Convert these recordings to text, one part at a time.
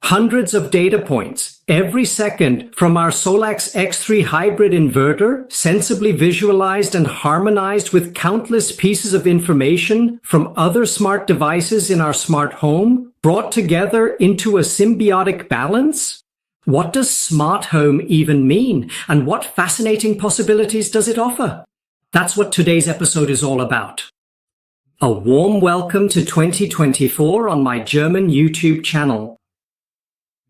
Hundreds of data points every second from our SolaX X3 Hybrid inverter, sensibly visualized and harmonized with countless pieces of information from other smart devices in our smart home, brought together into a symbiotic balance? What does smart home even mean, and what fascinating possibilities does it offer? That's what today's episode is all about. A warm welcome to 2024 on my German YouTube channel.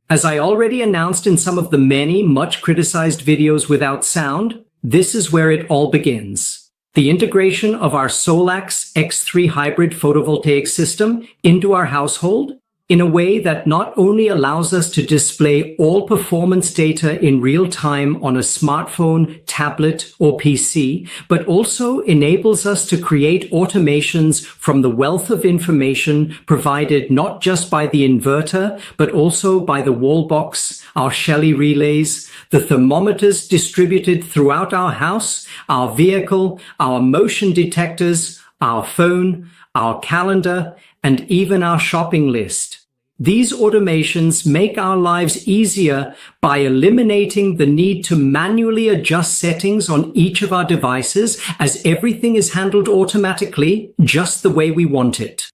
As I already announced in some of the many much criticized videos without sound, this is where it all begins. The integration of our SolaX X3 Hybrid photovoltaic system into our household in a way that not only allows us to display all performance data in real time on a smartphone, tablet, or PC, but also enables us to create automations from the wealth of information provided not just by the inverter, but also by the wall box, our Shelly relays, the thermometers distributed throughout our house, our vehicle, our motion detectors, our phone, our calendar, and even our shopping list. These automations make our lives easier by eliminating the need to manually adjust settings on each of our devices, as everything is handled automatically just the way we want it.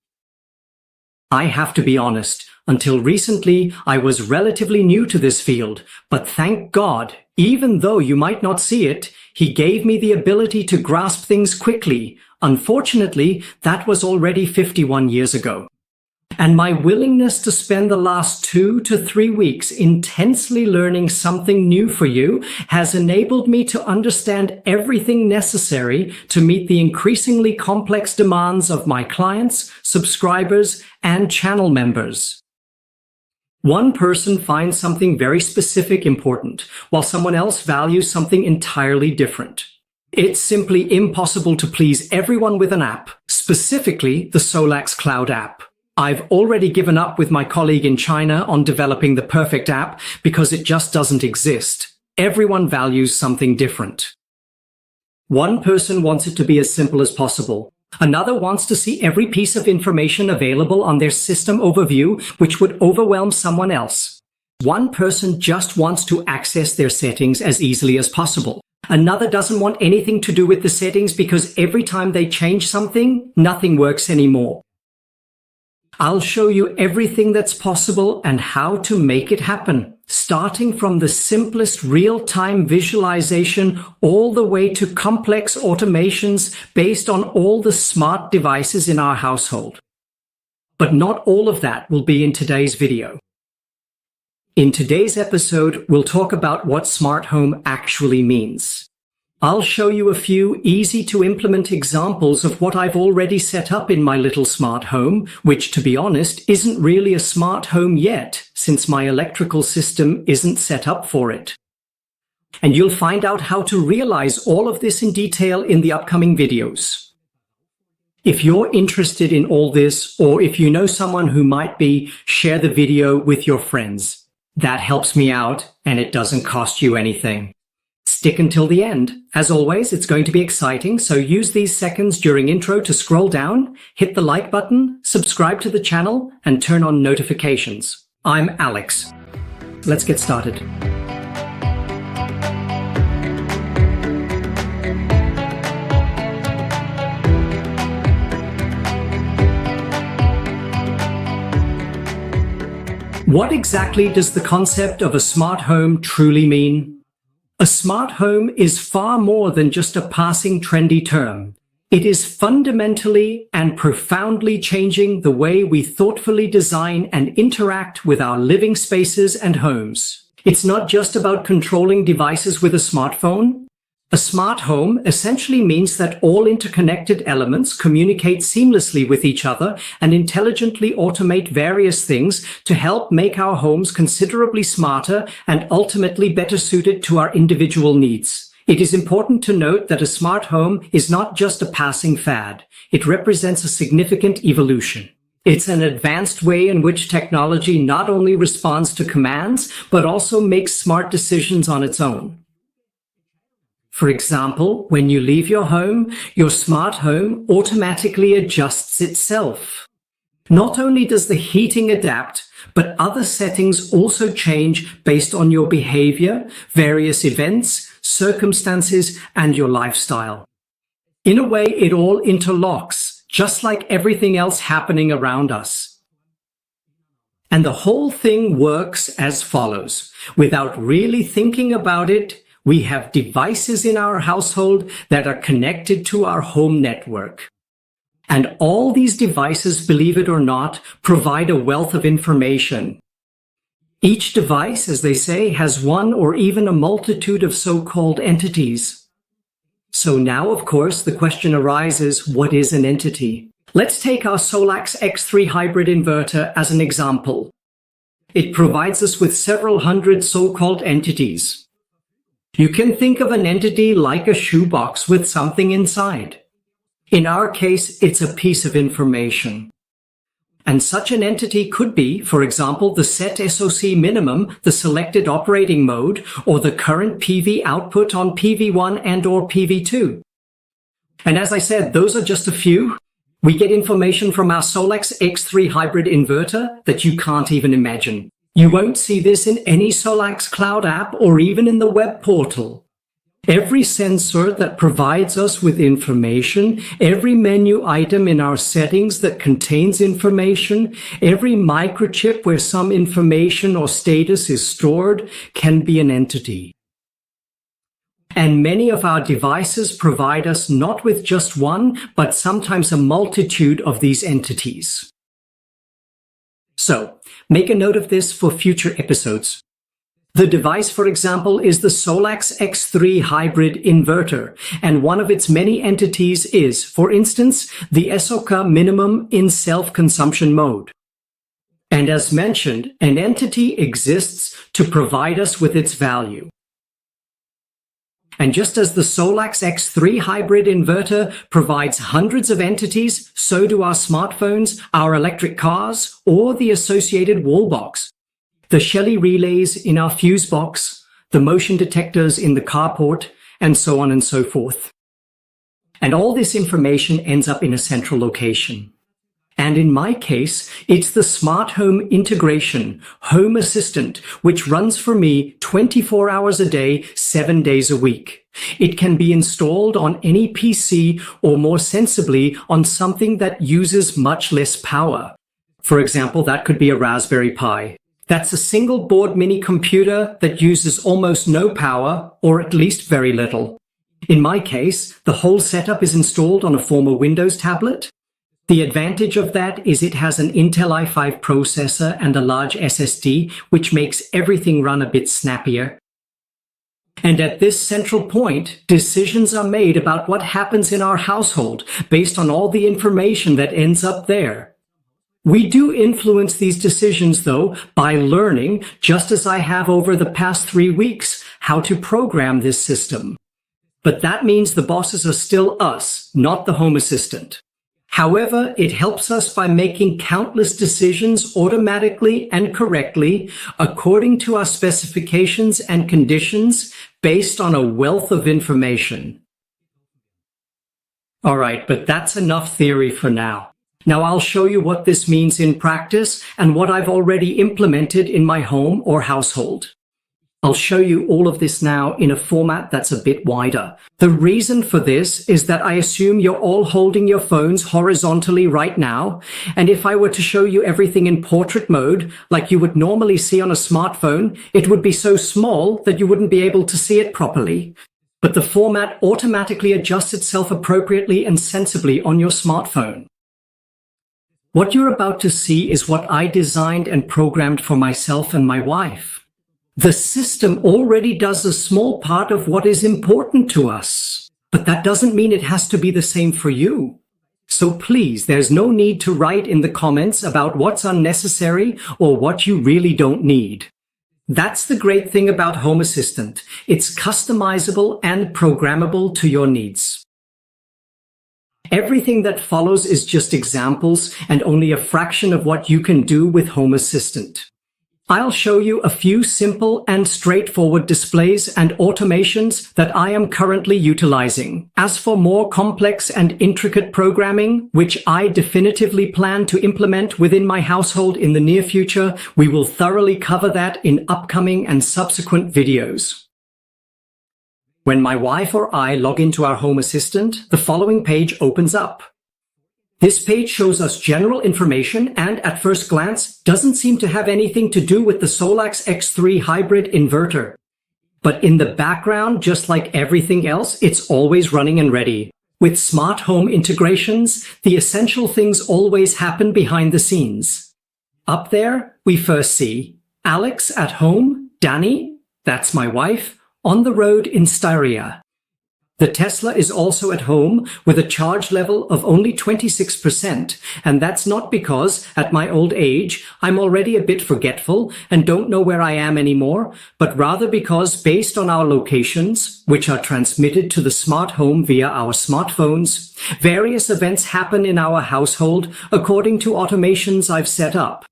I have to be honest, until recently I was relatively new to this field, but thank God, even though you might not see it, He gave me the ability to grasp things quickly. Unfortunately, that was already 51 years ago. And my willingness to spend the last 2 to 3 weeks intensely learning something new for you has enabled me to understand everything necessary to meet the increasingly complex demands of my clients, subscribers, and channel members. One person finds something very specific important, while someone else values something entirely different. It's simply impossible to please everyone with an app, specifically the SolaX Cloud app. I've already given up with my colleague in China on developing the perfect app because it just doesn't exist. Everyone values something different. One person wants it to be as simple as possible. Another wants to see every piece of information available on their system overview, which would overwhelm someone else. One person just wants to access their settings as easily as possible. Another doesn't want anything to do with the settings because every time they change something, nothing works anymore. I'll show you everything that's possible and how to make it happen, starting from the simplest real-time visualization all the way to complex automations based on all the smart devices in our household. But not all of that will be in today's video. In today's episode, we'll talk about what smart home actually means. I'll show you a few easy-to-implement examples of what I've already set up in my little smart home, which, to be honest, isn't really a smart home yet, since my electrical system isn't set up for it. And you'll find out how to realize all of this in detail in the upcoming videos. If you're interested in all this, or if you know someone who might be, share the video with your friends. That helps me out, and it doesn't cost you anything. Stick until the end. As always, it's going to be exciting, so use these seconds during intro to scroll down, hit the like button, subscribe to the channel, and turn on notifications. I'm Alex. Let's get started. What exactly does the concept of a smart home truly mean? A smart home is far more than just a passing trendy term. It is fundamentally and profoundly changing the way we thoughtfully design and interact with our living spaces and homes. It's not just about controlling devices with a smartphone. A smart home essentially means that all interconnected elements communicate seamlessly with each other and intelligently automate various things to help make our homes considerably smarter and ultimately better suited to our individual needs. It is important to note that a smart home is not just a passing fad. It represents a significant evolution. It's an advanced way in which technology not only responds to commands, but also makes smart decisions on its own. For example, when you leave your home, your smart home automatically adjusts itself. Not only does the heating adapt, but other settings also change based on your behavior, various events, circumstances, and your lifestyle. In a way, it all interlocks, just like everything else happening around us. And the whole thing works as follows. Without really thinking about it, we have devices in our household that are connected to our home network. And all these devices, believe it or not, provide a wealth of information. Each device, as they say, has one or even a multitude of so-called entities. So now, of course, the question arises, what is an entity? Let's take our SolaX X3 Hybrid inverter as an example. It provides us with several hundred so-called entities. You can think of an entity like a shoebox with something inside. In our case, it's a piece of information. And such an entity could be, for example, the set SOC minimum, the selected operating mode, or the current PV output on PV1 and/or PV2. And as I said, those are just a few. We get information from our SolaX X3 Hybrid inverter that you can't even imagine. You won't see this in any SolaX Cloud app or even in the web portal. Every sensor that provides us with information, every menu item in our settings that contains information, every microchip where some information or status is stored can be an entity. And many of our devices provide us not with just one, but sometimes a multitude of these entities. So, make a note of this for future episodes. The device, for example, is the SolaX X3 Hybrid inverter, and one of its many entities is, for instance, the SOC minimum in self-consumption mode. And as mentioned, an entity exists to provide us with its value. And just as the SolaX X3 Hybrid inverter provides hundreds of entities, so do our smartphones, our electric cars, or the associated wall box. The Shelly relays in our fuse box, the motion detectors in the carport, and so on and so forth. And all this information ends up in a central location. And in my case, it's the smart home integration, Home Assistant, which runs for me 24 hours a day, 7 days a week. It can be installed on any PC or more sensibly on something that uses much less power. For example, that could be a Raspberry Pi. That's a single board mini computer that uses almost no power, or at least very little. In my case, the whole setup is installed on a former Windows tablet. The advantage of that is it has an Intel i5 processor and a large SSD, which makes everything run a bit snappier. And at this central point, decisions are made about what happens in our household based on all the information that ends up there. We do influence these decisions, though, by learning, just as I have over the past 3 weeks, how to program this system. But that means the bosses are still us, not the Home Assistant. However, it helps us by making countless decisions automatically and correctly according to our specifications and conditions based on a wealth of information. All right, but that's enough theory for now. Now I'll show you what this means in practice and what I've already implemented in my home or household. I'll show you all of this now in a format that's a bit wider. The reason for this is that I assume you're all holding your phones horizontally right now, and if I were to show you everything in portrait mode, like you would normally see on a smartphone, it would be so small that you wouldn't be able to see it properly. But the format automatically adjusts itself appropriately and sensibly on your smartphone. What you're about to see is what I designed and programmed for myself and my wife. The system already does a small part of what is important to us, but that doesn't mean it has to be the same for you. So please, there's no need to write in the comments about what's unnecessary or what you really don't need. That's the great thing about Home Assistant. It's customizable and programmable to your needs. Everything that follows is just examples and only a fraction of what you can do with Home Assistant. I'll show you a few simple and straightforward displays and automations that I am currently utilizing. As for more complex and intricate programming, which I definitively plan to implement within my household in the near future, we will thoroughly cover that in upcoming and subsequent videos. When my wife or I log into our Home Assistant, the following page opens up. This page shows us general information and, at first glance, doesn't seem to have anything to do with the SolaX X3 Hybrid inverter. But in the background, just like everything else, it's always running and ready. With smart home integrations, the essential things always happen behind the scenes. Up there, we first see Alex at home, Danny, that's my wife, on the road in Styria. The Tesla is also at home with a charge level of only 26%, and that's not because, at my old age, I'm already a bit forgetful and don't know where I am anymore, but rather because, based on our locations, which are transmitted to the smart home via our smartphones, various events happen in our household according to automations I've set up.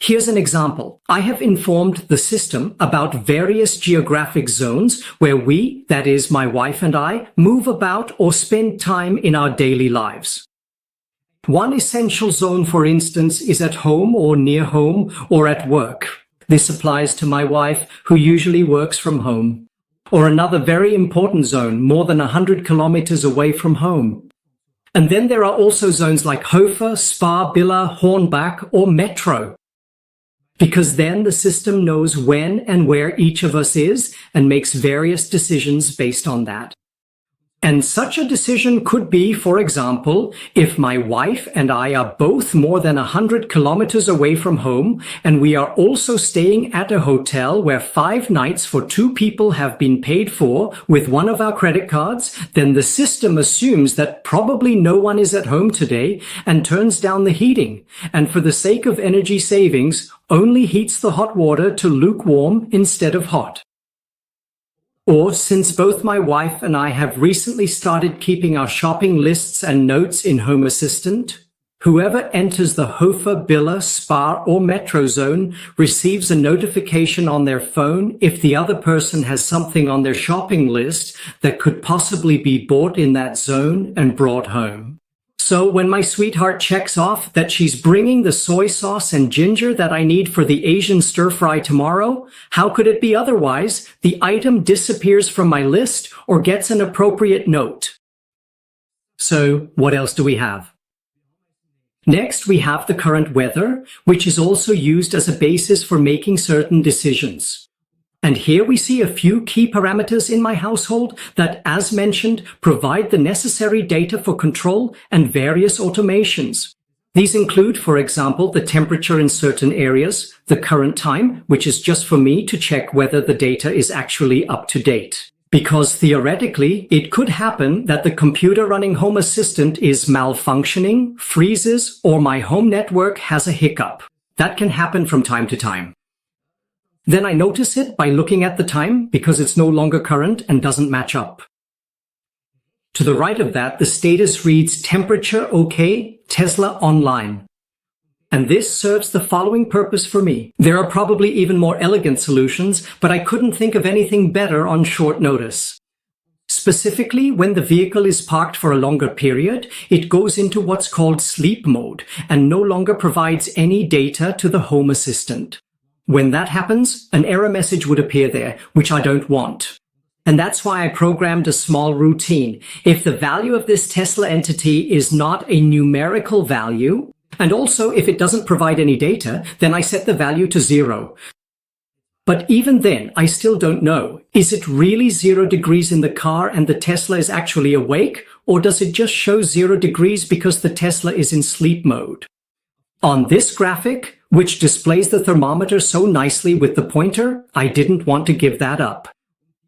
Here's an example. I have informed the system about various geographic zones where we, that is my wife and I, move about or spend time in our daily lives. One essential zone, for instance, is at home or near home or at work. This applies to my wife, who usually works from home. Or another very important zone, more than 100 kilometers away from home. And then there are also zones like Hofer, Spa, Billa, Hornbach, or Metro. Because then the system knows when and where each of us is and makes various decisions based on that. And such a decision could be, for example, if my wife and I are both more than 100 kilometers away from home and we are also staying at a hotel where 5 nights for 2 people have been paid for with one of our credit cards, then the system assumes that probably no one is at home today and turns down the heating, and for the sake of energy savings, only heats the hot water to lukewarm instead of hot. Or, since both my wife and I have recently started keeping our shopping lists and notes in Home Assistant, whoever enters the Hofer, Billa, Spa, or Metro zone receives a notification on their phone if the other person has something on their shopping list that could possibly be bought in that zone and brought home. So when my sweetheart checks off that she's bringing the soy sauce and ginger that I need for the Asian stir-fry tomorrow, how could it be otherwise? The item disappears from my list or gets an appropriate note. So what else do we have? Next, we have the current weather, which is also used as a basis for making certain decisions. And here we see a few key parameters in my household that, as mentioned, provide the necessary data for control and various automations. These include, for example, the temperature in certain areas, the current time, which is just for me to check whether the data is actually up to date. Because theoretically, it could happen that the computer running Home Assistant is malfunctioning, freezes, or my home network has a hiccup. That can happen from time to time. Then I notice it by looking at the time because it's no longer current and doesn't match up. To the right of that, the status reads temperature OK, Tesla online. And this serves the following purpose for me. There are probably even more elegant solutions, but I couldn't think of anything better on short notice. Specifically, when the vehicle is parked for a longer period, it goes into what's called sleep mode and no longer provides any data to the Home Assistant. When that happens, an error message would appear there, which I don't want. And that's why I programmed a small routine. If the value of this Tesla entity is not a numerical value, and also if it doesn't provide any data, then I set the value to 0. But even then, I still don't know. Is it really 0 degrees in the car and the Tesla is actually awake? Or does it just show 0 degrees because the Tesla is in sleep mode? On this graphic, which displays the thermometer so nicely with the pointer, I didn't want to give that up.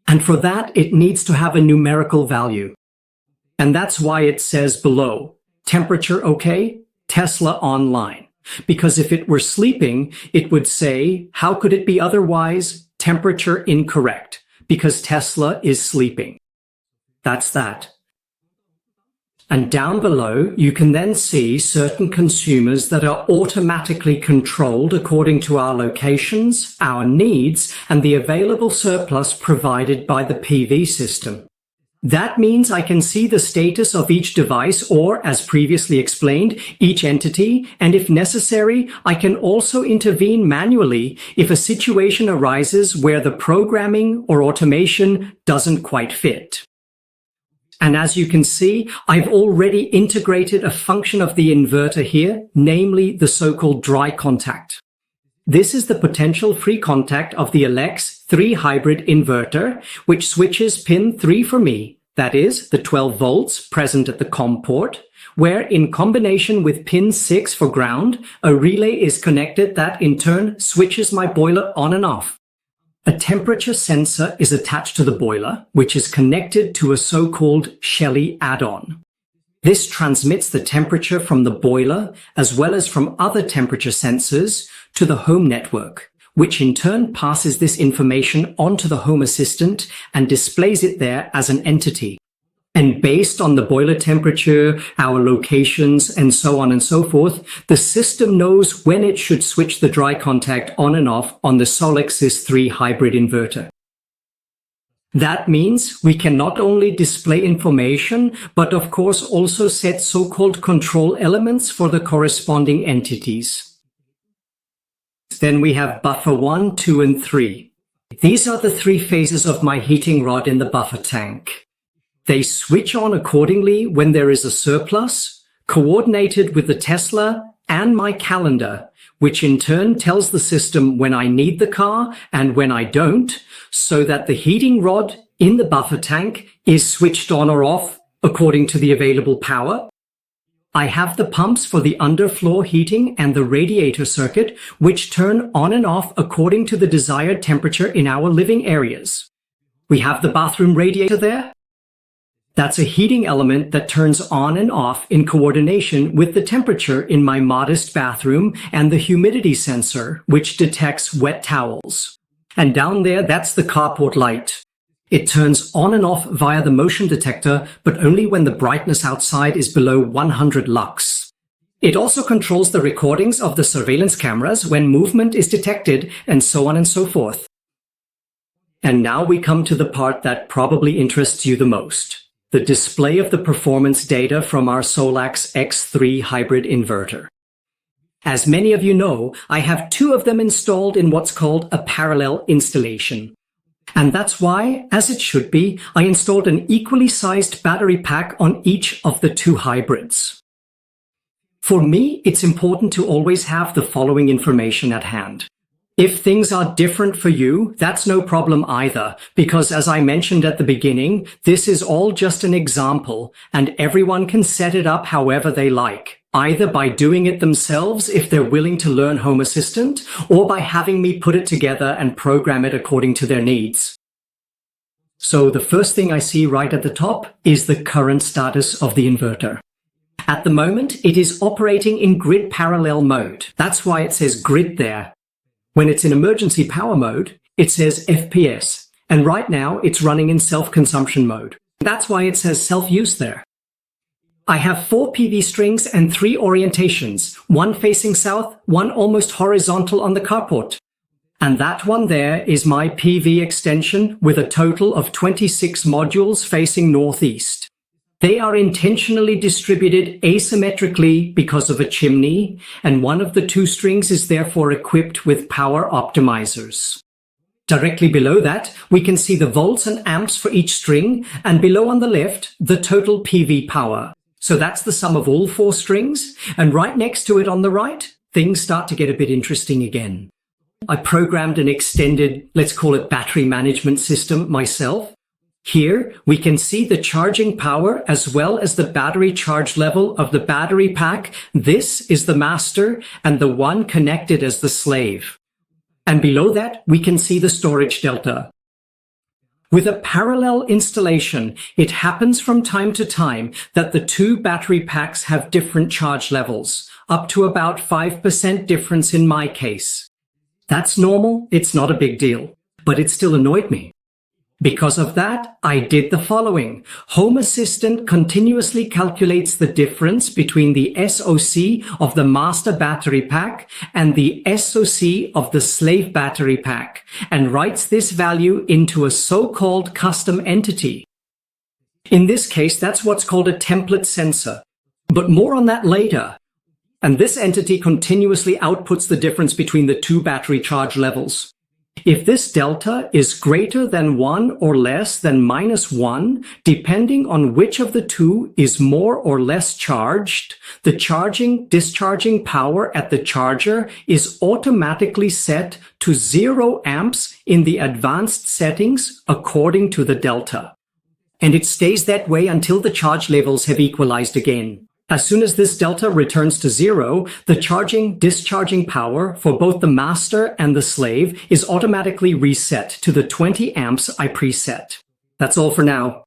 And for that, it needs to have a numerical value. And that's why it says below, temperature OK, Tesla online. Because if it were sleeping, it would say, how could it be otherwise? Temperature incorrect, because Tesla is sleeping. That's that. And down below, you can then see certain consumers that are automatically controlled according to our locations, our needs, and the available surplus provided by the PV system. That means I can see the status of each device or, as previously explained, each entity, and if necessary, I can also intervene manually if a situation arises where the programming or automation doesn't quite fit. And as you can see, I've already integrated a function of the inverter here, namely the so-called dry contact. This is the potential free contact of the SolaX X3 Hybrid inverter, which switches pin 3 for me, that is, the 12 volts present at the COM port, where in combination with pin 6 for ground, a relay is connected that in turn switches my boiler on and off. A temperature sensor is attached to the boiler, which is connected to a so-called Shelly add-on. This transmits the temperature from the boiler, as well as from other temperature sensors, to the home network, which in turn passes this information onto the Home Assistant and displays it there as an entity. And based on the boiler temperature, our locations, and so on and so forth, the system knows when it should switch the dry contact on and off on the SolaX X3 Hybrid inverter. That means we can not only display information, but of course also set so-called control elements for the corresponding entities. Then we have buffer 1, 2, and 3. These are the 3 phases of my heating rod in the buffer tank. They switch on accordingly when there is a surplus, coordinated with the Tesla and my calendar, which in turn tells the system when I need the car and when I don't, so that the heating rod in the buffer tank is switched on or off according to the available power. I have the pumps for the underfloor heating and the radiator circuit, which turn on and off according to the desired temperature in our living areas. We have the bathroom radiator there. That's a heating element that turns on and off in coordination with the temperature in my modest bathroom and the humidity sensor, which detects wet towels. And down there, that's the carport light. It turns on and off via the motion detector, but only when the brightness outside is below 100 lux. It also controls the recordings of the surveillance cameras when movement is detected, and so on and so forth. And now we come to the part that probably interests you the most. The display of the performance data from our SolaX X3 Hybrid inverter. As many of you know, I have 2 of them installed in what's called a parallel installation. And that's why, as it should be, I installed an equally sized battery pack on each of the 2 hybrids. For me, it's important to always have the following information at hand. If things are different for you, that's no problem either, because as I mentioned at the beginning, this is all just an example, and everyone can set it up however they like, either by doing it themselves if they're willing to learn Home Assistant, or by having me put it together and program it according to their needs. So the first thing I see right at the top is the current status of the inverter. At the moment, it is operating in grid parallel mode. That's why it says grid there. When it's in emergency power mode, it says FPS, and right now it's running in self-consumption mode. That's why it says self-use there. I have 4 PV strings and 3 orientations, 1 facing south, 1 almost horizontal on the carport. And that one there is my PV extension with a total of 26 modules facing northeast. They are intentionally distributed asymmetrically because of a chimney, and one of the 2 strings is therefore equipped with power optimizers. Directly below that, we can see the volts and amps for each string, and below on the left, the total PV power. So that's the sum of all 4 strings, and right next to it on the right, things start to get a bit interesting again. I programmed an extended, let's call it battery management system myself. Here, we can see the charging power as well as the battery charge level of the battery pack. This is the master and the one connected as the slave. And below that, we can see the storage delta. With a parallel installation, it happens from time to time that the 2 battery packs have different charge levels, up to about 5% difference in my case. That's normal, it's not a big deal, but it still annoyed me. Because of that, I did the following. Home Assistant continuously calculates the difference between the SOC of the master battery pack and the SOC of the slave battery pack and writes this value into a so-called custom entity. In this case, that's what's called a template sensor. But more on that later. And this entity continuously outputs the difference between the two battery charge levels. If this delta is greater than 1 or less than -1, depending on which of the two is more or less charged, the charging-discharging power at the charger is automatically set to 0 amps in the advanced settings according to the delta. And it stays that way until the charge levels have equalized again. As soon as this delta returns to 0, the charging-discharging power for both the master and the slave is automatically reset to the 20 amps I preset. That's all for now.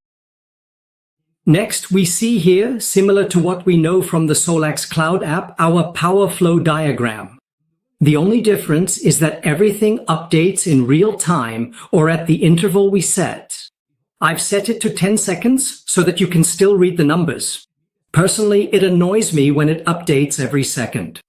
Next, we see here, similar to what we know from the SolaX Cloud app, our power flow diagram. The only difference is that everything updates in real time or at the interval we set. I've set it to 10 seconds so that you can still read the numbers. Personally, it annoys me when it updates every second.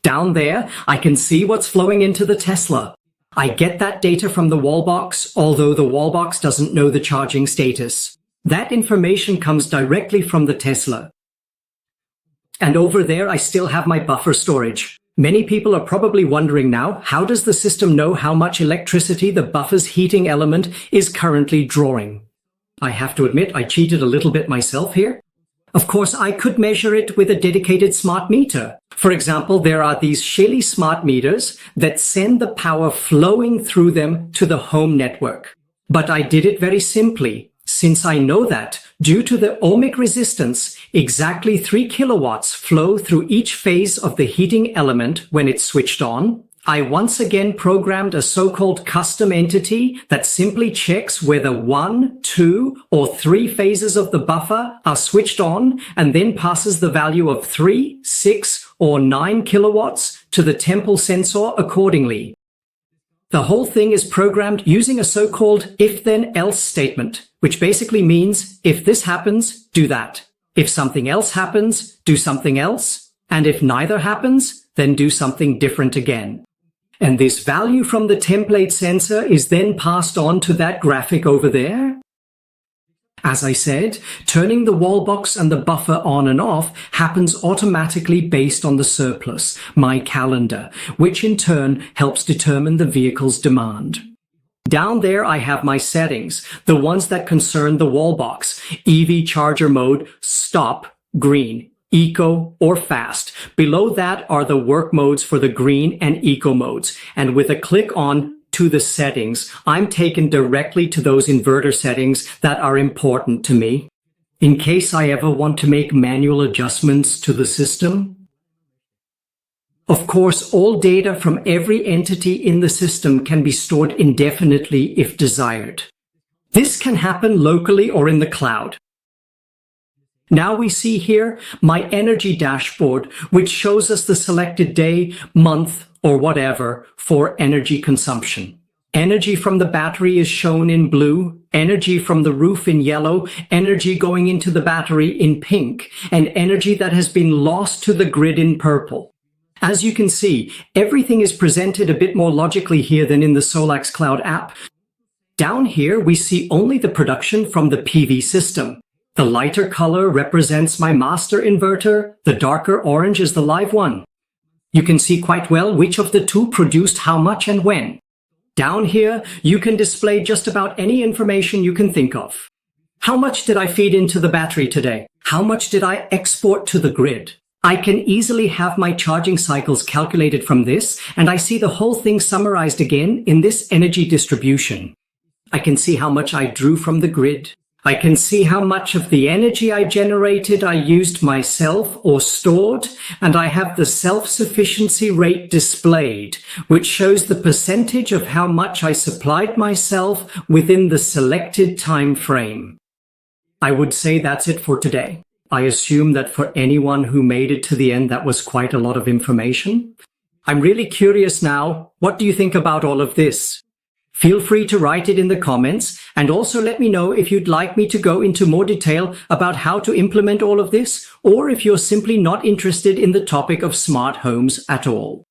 Down there, I can see what's flowing into the Tesla. I get that data from the wallbox, although the wallbox doesn't know the charging status. That information comes directly from the Tesla. And over there, I still have my buffer storage. Many people are probably wondering now, how does the system know how much electricity the buffer's heating element is currently drawing? I have to admit, I cheated a little bit myself here. Of course, I could measure it with a dedicated smart meter. For example, there are these Shelly smart meters that send the power flowing through them to the home network. But I did it very simply, since I know that, due to the ohmic resistance, exactly 3 kilowatts flow through each phase of the heating element when it's switched on. I once again programmed a so-called custom entity that simply checks whether 1, 2, or 3 phases of the buffer are switched on and then passes the value of 3, 6, or 9 kilowatts to the temple sensor accordingly. The whole thing is programmed using a so-called if-then-else statement, which basically means if this happens, do that. If something else happens, do something else. And if neither happens, then do something different again. And this value from the template sensor is then passed on to that graphic over there. As I said, turning the wallbox and the buffer on and off happens automatically based on the surplus, my calendar, which in turn helps determine the vehicle's demand. Down there I have my settings, the ones that concern the wallbox, EV charger mode, stop, green, eco, or fast. Below that are the work modes for the green and eco modes. And with a click on to the settings, I'm taken directly to those inverter settings that are important to me, in case I ever want to make manual adjustments to the system. Of course, all data from every entity in the system can be stored indefinitely if desired. This can happen locally or in the cloud. Now we see here my energy dashboard, which shows us the selected day, month, or whatever for energy consumption. Energy from the battery is shown in blue, energy from the roof in yellow, energy going into the battery in pink, and energy that has been lost to the grid in purple. As you can see, everything is presented a bit more logically here than in the SolaX Cloud app. Down here, we see only the production from the PV system. The lighter color represents my master inverter, the darker orange is the live one. You can see quite well which of the two produced how much and when. Down here, you can display just about any information you can think of. How much did I feed into the battery today? How much did I export to the grid? I can easily have my charging cycles calculated from this, and I see the whole thing summarized again in this energy distribution. I can see how much I drew from the grid. I can see how much of the energy I generated I used myself or stored, and I have the self-sufficiency rate displayed, which shows the percentage of how much I supplied myself within the selected time frame. I would say that's it for today. I assume that for anyone who made it to the end, that was quite a lot of information. I'm really curious now, what do you think about all of this? Feel free to write it in the comments, and also let me know if you'd like me to go into more detail about how to implement all of this, or if you're simply not interested in the topic of smart homes at all.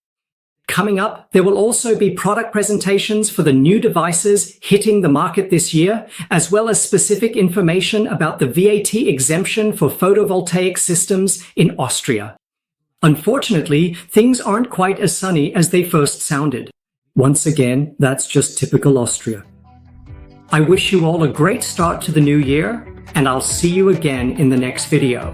Coming up, there will also be product presentations for the new devices hitting the market this year, as well as specific information about the VAT exemption for photovoltaic systems in Austria. Unfortunately, things aren't quite as sunny as they first sounded. Once again, that's just typical Austria. I wish you all a great start to the new year, and I'll see you again in the next video.